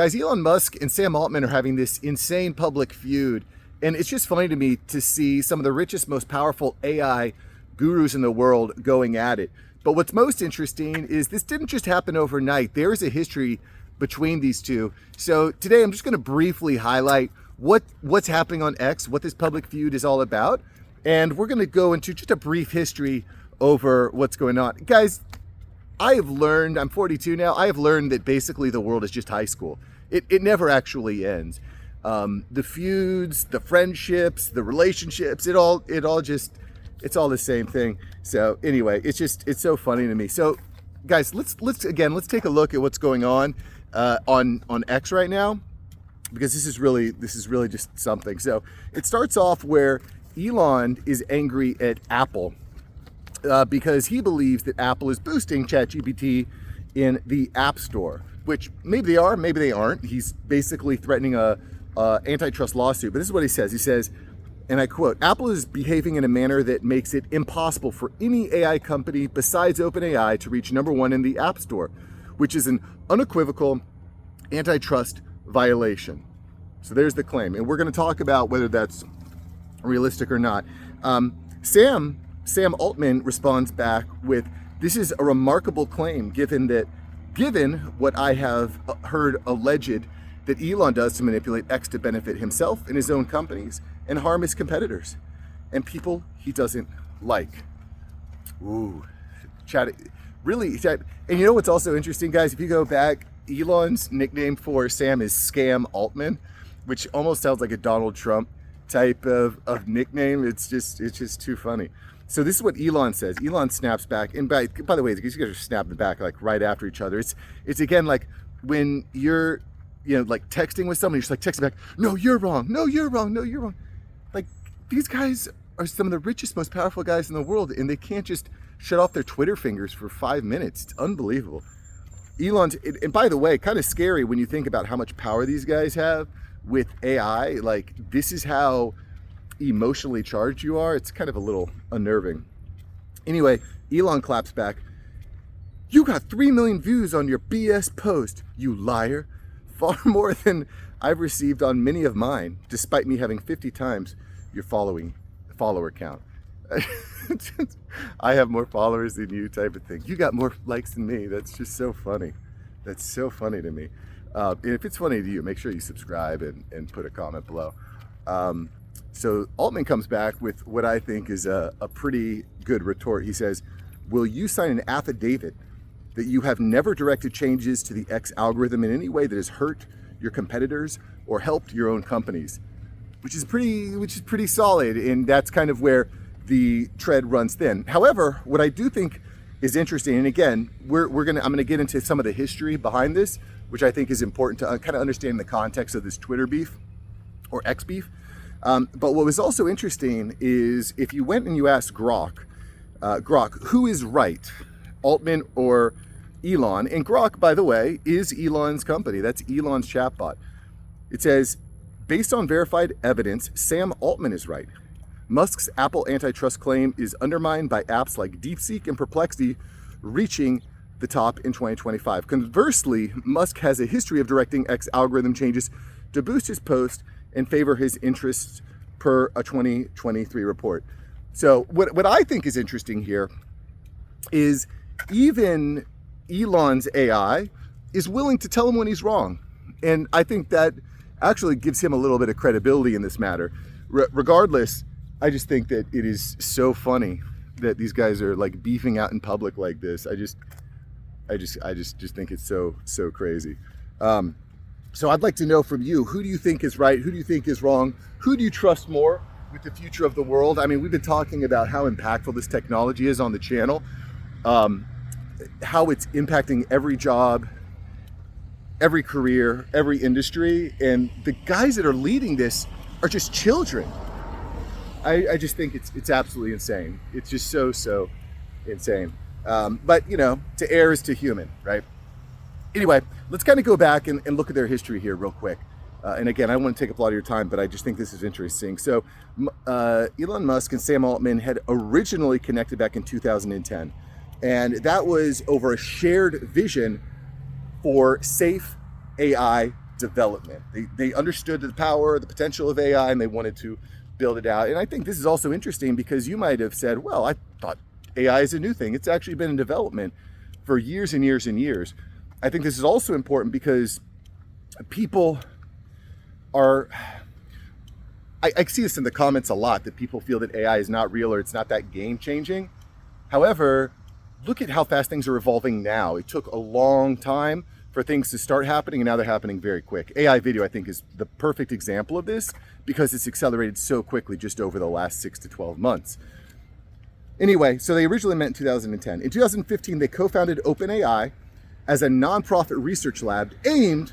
Guys, Elon Musk and Sam Altman are having this insane public feud. And it's just funny to me to see some of the richest, most powerful AI gurus in the world going at it. But what's most interesting is this didn't just happen overnight. There is a history between these two. So today I'm just going to briefly highlight what's happening on X, what this public feud is all about. And we're going to go into just a brief history over what's going on. Guys, I have learned, I'm 42 now, I have learned that basically the world is just high school. It never actually ends. The feuds, the friendships, the relationships, it's all the same thing. So anyway, it's so funny to me. So guys, let's take a look at what's going on X right now, because this is really just something. So it starts off where Elon is angry at Apple because he believes that Apple is boosting ChatGPT in the App Store, which maybe they are, maybe they aren't. He's basically threatening a antitrust lawsuit. But this is what he says. He says, and I quote, "Apple is behaving in a manner that makes it impossible for any AI company besides OpenAI to reach number one in the App Store, which is an unequivocal antitrust violation." So there's the claim. And we're going to talk about whether that's realistic or not. Sam Altman responds back with, "This is a remarkable claim given what I have heard alleged that Elon does to manipulate X to benefit himself and his own companies and harm his competitors and people he doesn't like." Ooh, chat. And you know what's also interesting, guys? If you go back, Elon's nickname for Sam is Scam Altman, which almost sounds like a Donald Trump type of nickname. It's just too funny. So this is what Elon says. Elon snaps back, and by the way, these guys are snapping back like right after each other. It's again like when you're like texting with someone, you're just like texting back, "No, you're wrong. No, you're wrong. No, you're wrong." Like, these guys are some of the richest, most powerful guys in the world, and they can't just shut off their Twitter fingers for 5 minutes. It's unbelievable. And by the way, kind of scary when you think about how much power these guys have with AI. Like, this is how emotionally charged you are. It's kind of a little unnerving. Anyway, Elon claps back, "You got 3 million views on your BS post, you liar. Far more than I've received on many of mine, despite me having 50 times your follower count." I have more followers than you type of thing. You got more likes than me. That's just so funny. That's so funny to me. And if it's funny to you, make sure you subscribe and put a comment below. So Altman comes back with what I think is a pretty good retort. He says, "Will you sign an affidavit that you have never directed changes to the X algorithm in any way that has hurt your competitors or helped your own companies?" Which is pretty solid, and that's kind of where the tread runs thin. However, what I do think is interesting, and again, I'm gonna get into some of the history behind this, which I think is important to kind of understand the context of this Twitter beef or X beef. But what was also interesting is if you went and you asked Grok, who is right, Altman or Elon? And Grok, by the way, is Elon's company. That's Elon's chatbot. It says, "Based on verified evidence, Sam Altman is right. Musk's Apple antitrust claim is undermined by apps like DeepSeek and Perplexity reaching the top in 2025. Conversely, Musk has a history of directing X algorithm changes to boost his post and favor his interests per a 2023 report." So what I think is interesting here is even Elon's AI is willing to tell him when he's wrong. And I think that actually gives him a little bit of credibility in this matter. Regardless, I just think that it is so funny that these guys are like beefing out in public like this. I just think it's so crazy. So I'd like to know from you, who do you think is right? Who do you think is wrong? Who do you trust more with the future of the world? I mean, we've been talking about how impactful this technology is on the channel, how it's impacting every job, every career, every industry. And the guys that are leading this are just children. I just think it's absolutely insane. It's just so insane. But to err is to human, right? Anyway, let's kind of go back and look at their history here real quick. And again, I don't want to take up a lot of your time, but I just think this is interesting. So Elon Musk and Sam Altman had originally connected back in 2010. And that was over a shared vision for safe AI development. They understood the power, the potential of AI, and they wanted to build it out. And I think this is also interesting because you might have said, well, I thought AI is a new thing. It's actually been in development for years and years and years. I think this is also important because people are, I see this in the comments a lot, that people feel that AI is not real or it's not that game changing. However, look at how fast things are evolving now. It took a long time for things to start happening, and now they're happening very quick. AI video, I think, is the perfect example of this because it's accelerated so quickly just over the last 6 to 12 months. Anyway, so they originally met in 2010. In 2015, they co-founded OpenAI as a nonprofit research lab aimed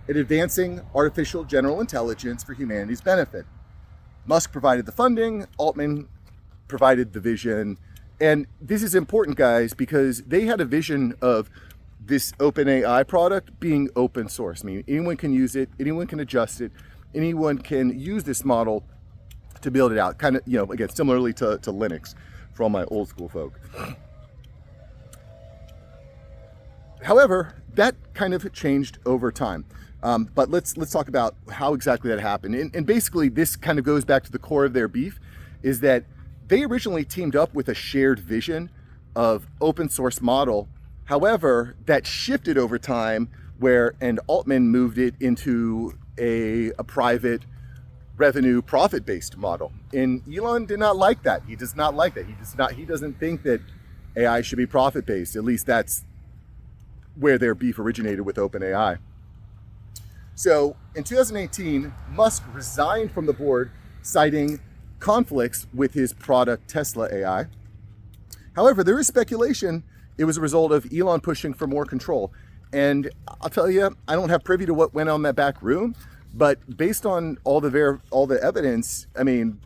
at advancing artificial general intelligence for humanity's benefit. Musk provided the funding, Altman provided the vision, and this is important, guys, because they had a vision of this OpenAI product being open source. I mean, anyone can use it, anyone can adjust it, anyone can use this model to build it out. Kind of, again, similarly to Linux for all my old school folk. However, that kind of changed over time. But let's talk about how exactly that happened. And basically, this kind of goes back to the core of their beef, is that they originally teamed up with a shared vision of open source model. However, that shifted over time and Altman moved it into a private revenue profit-based model. And Elon did not like that. He does not like that. He doesn't think that AI should be profit-based. At least that's where their beef originated with OpenAI. So in 2018, Musk resigned from the board, citing conflicts with his product Tesla AI. However, there is speculation it was a result of Elon pushing for more control. And I'll tell you, I don't have privy to what went on in that back room, but based on all the evidence, I mean,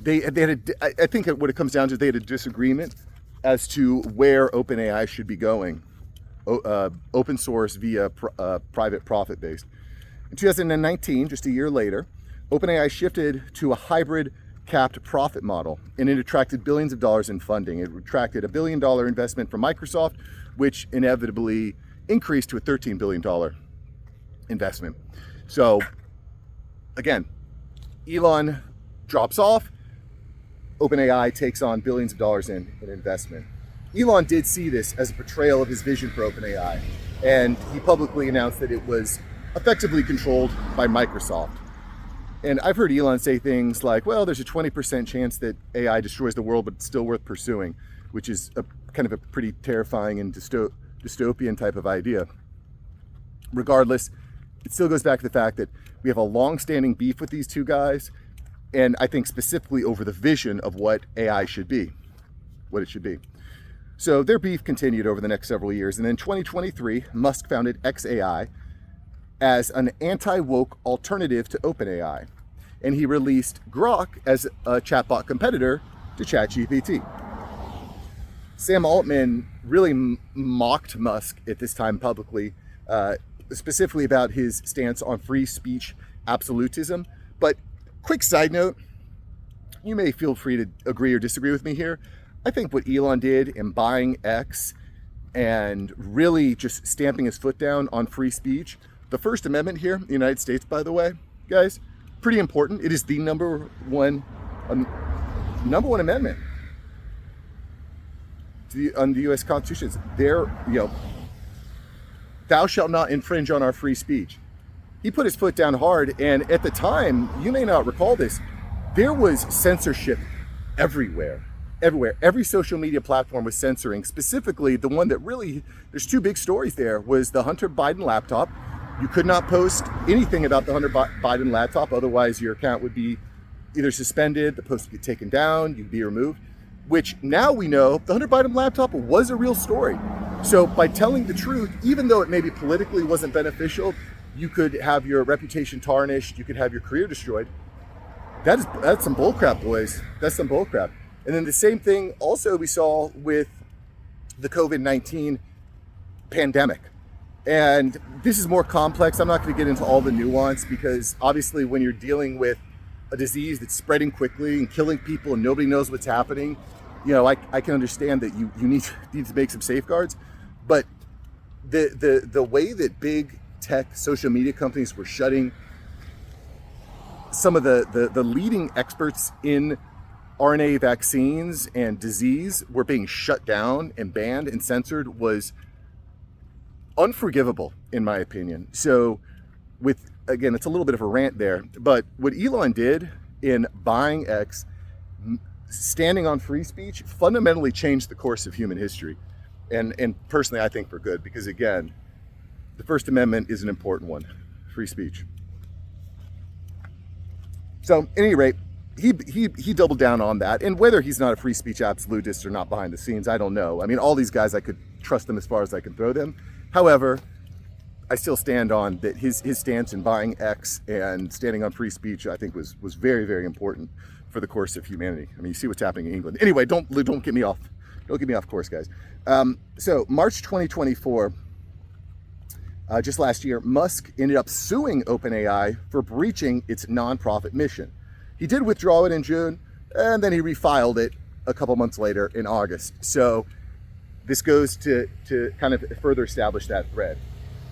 I think what it comes down to, they had a disagreement as to where OpenAI should be going, open source via private profit-based. In 2019, just a year later, OpenAI shifted to a hybrid capped profit model, and it attracted billions of dollars in funding. It attracted $1 billion investment from Microsoft, which inevitably increased to a $13 billion investment. So again, Elon drops off, OpenAI takes on billions of dollars in investment. Elon did see this as a portrayal of his vision for OpenAI, and he publicly announced that it was effectively controlled by Microsoft. And I've heard Elon say things like, well, there's a 20% chance that AI destroys the world, but it's still worth pursuing, which is kind of a pretty terrifying and dystopian type of idea. Regardless, it still goes back to the fact that we have a long-standing beef with these two guys, and I think specifically over the vision of what AI should be, what it should be. So their beef continued over the next several years, and in 2023, Musk founded xAI as an anti-woke alternative to OpenAI, and he released Grok as a chatbot competitor to ChatGPT. Sam Altman really mocked Musk at this time publicly, specifically about his stance on free speech absolutism. But quick side note, you may feel free to agree or disagree with me here. I think what Elon did in buying X and really just stamping his foot down on free speech, the First Amendment here in the United States, by the way, guys, pretty important. It is the number one amendment to the U.S. Constitution. There, thou shalt not infringe on our free speech. He put his foot down hard, and at the time, you may not recall this, there was censorship everywhere. Every social media platform was censoring. Specifically, the one that really, there's two big stories there, was the Hunter Biden laptop. You could not post anything about the Hunter Biden laptop, otherwise your account would be either suspended, the post would get taken down, you'd be removed, which now we know the Hunter Biden laptop was a real story. So by telling the truth, even though it maybe politically wasn't beneficial, you could have your reputation tarnished, you could have your career destroyed. That's some bullcrap, boys. That's some bullcrap. And then the same thing also we saw with the COVID-19 pandemic. And this is more complex. I'm not going to get into all the nuance because obviously when you're dealing with a disease that's spreading quickly and killing people and nobody knows what's happening, I can understand that you need to make some safeguards. But the way that big tech, social media companies were shutting. Some of the leading experts in RNA vaccines and disease were being shut down and banned and censored was unforgivable, in my opinion. So again, it's a little bit of a rant there, but what Elon did in buying X, standing on free speech, fundamentally changed the course of human history. And personally, I think for good, because again, the First Amendment is an important one, free speech. So at any rate, he doubled down on that. And whether he's not a free speech absolutist or not behind the scenes, I don't know. I mean, all these guys, I could trust them as far as I can throw them. However, I still stand on that his stance in buying X and standing on free speech, I think was very, very important for the course of humanity. I mean, you see what's happening in England. Anyway, don't get me off. Don't get me off course, guys. So March 2024, just last year, Musk ended up suing OpenAI for breaching its nonprofit mission. He did withdraw it in June, and then he refiled it a couple months later in August. So this goes to kind of further establish that thread.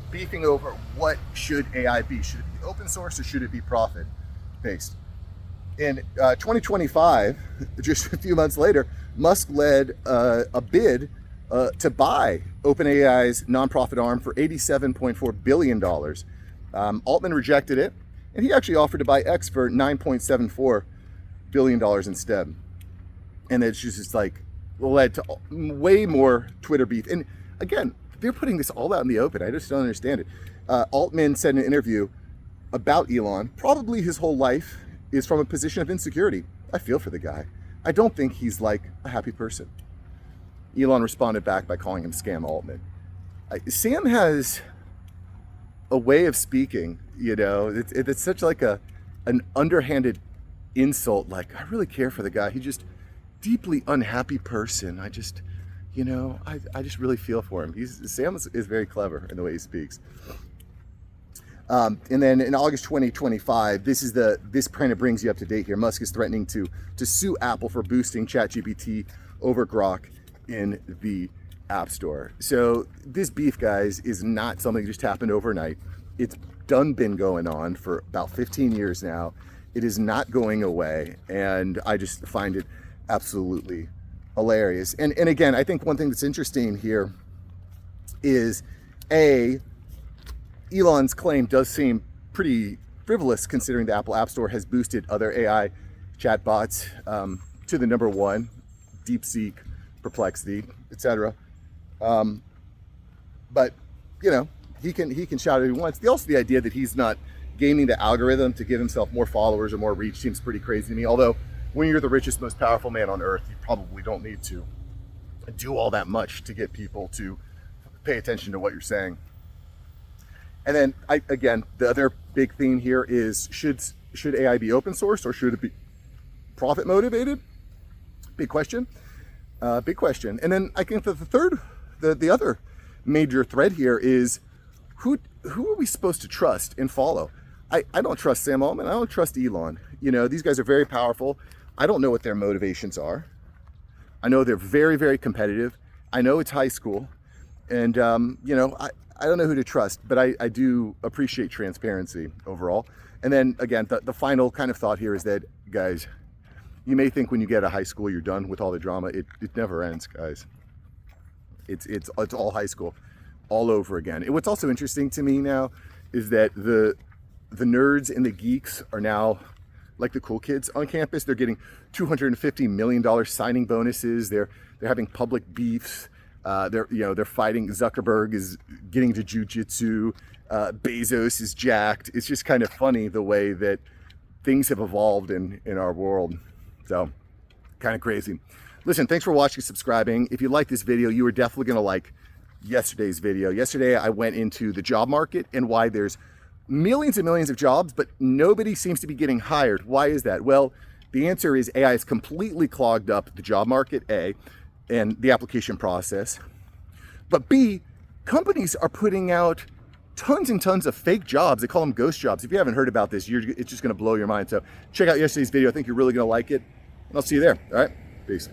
Beefing over what should AI be? Should it be open source or should it be profit based? In 2025, just a few months later, Musk led a bid to buy OpenAI's nonprofit arm for $87.4 billion. Altman rejected it, and he actually offered to buy X for $9.74 billion instead. And it's just like led to way more Twitter beef. And again, they're putting this all out in the open. I just don't understand it. Altman said in an interview about Elon, probably his whole life is from a position of insecurity. I feel for the guy. I don't think he's like a happy person. Elon responded back by calling him Scam Altman. Sam has a way of speaking, you know, it's such like an underhanded insult. Like, I really care for the guy. He's just deeply unhappy person. I just really feel for him. Sam is very clever in the way he speaks. And then in August 2025, this kind of brings you up to date here. Musk is threatening to sue Apple for boosting ChatGPT over Grok in the App Store. So this beef, guys, is not something that just happened overnight. It's been going on for about 15 years now. It is not going away, and I just find it absolutely hilarious. And again, I think one thing that's interesting here is Elon's claim does seem pretty frivolous, considering the Apple App Store has boosted other AI chatbots to the number one, DeepSeek, Perplexity, etc. But you know, he can shout it if he wants. Also, the idea that he's not gaming the algorithm to give himself more followers or more reach seems pretty crazy to me. Although, when you're the richest, most powerful man on earth, you probably don't need to do all that much to get people to pay attention to what you're saying. And then, again, the other big theme here is, should AI be open source or should it be profit motivated? Big question. Big question. And then I think that the other major thread here is, who are we supposed to trust and follow? I don't trust Sam Altman. I don't trust Elon. You know, these guys are very powerful. I don't know what their motivations are. I know they're very, very competitive. I know it's high school. And, you know, I don't know who to trust, but I do appreciate transparency overall. And then, again, the final kind of thought here is that, guys, you may think when you get out of high school, you're done with all the drama. It never ends, guys. It's all high school all over again. And what's also interesting to me now is that the nerds and the geeks are now like the cool kids on campus. They're getting $250 million signing bonuses. They're having public beefs. They're fighting. Zuckerberg is getting to jujitsu. Bezos is jacked. It's just kind of funny the way that things have evolved in our world. So kind of crazy. Listen, thanks for watching, subscribing. If you like this video, you are definitely going to like yesterday's video. Yesterday, I went into the job market and why there's millions and millions of jobs, but nobody seems to be getting hired. Why is that? Well, the answer is AI has completely clogged up the job market, A, and the application process. But B, companies are putting out tons and tons of fake jobs. They call them ghost jobs. If you haven't heard about this, it's just going to blow your mind. So check out yesterday's video. I think you're really going to like it. And I'll see you there. All right. Peace.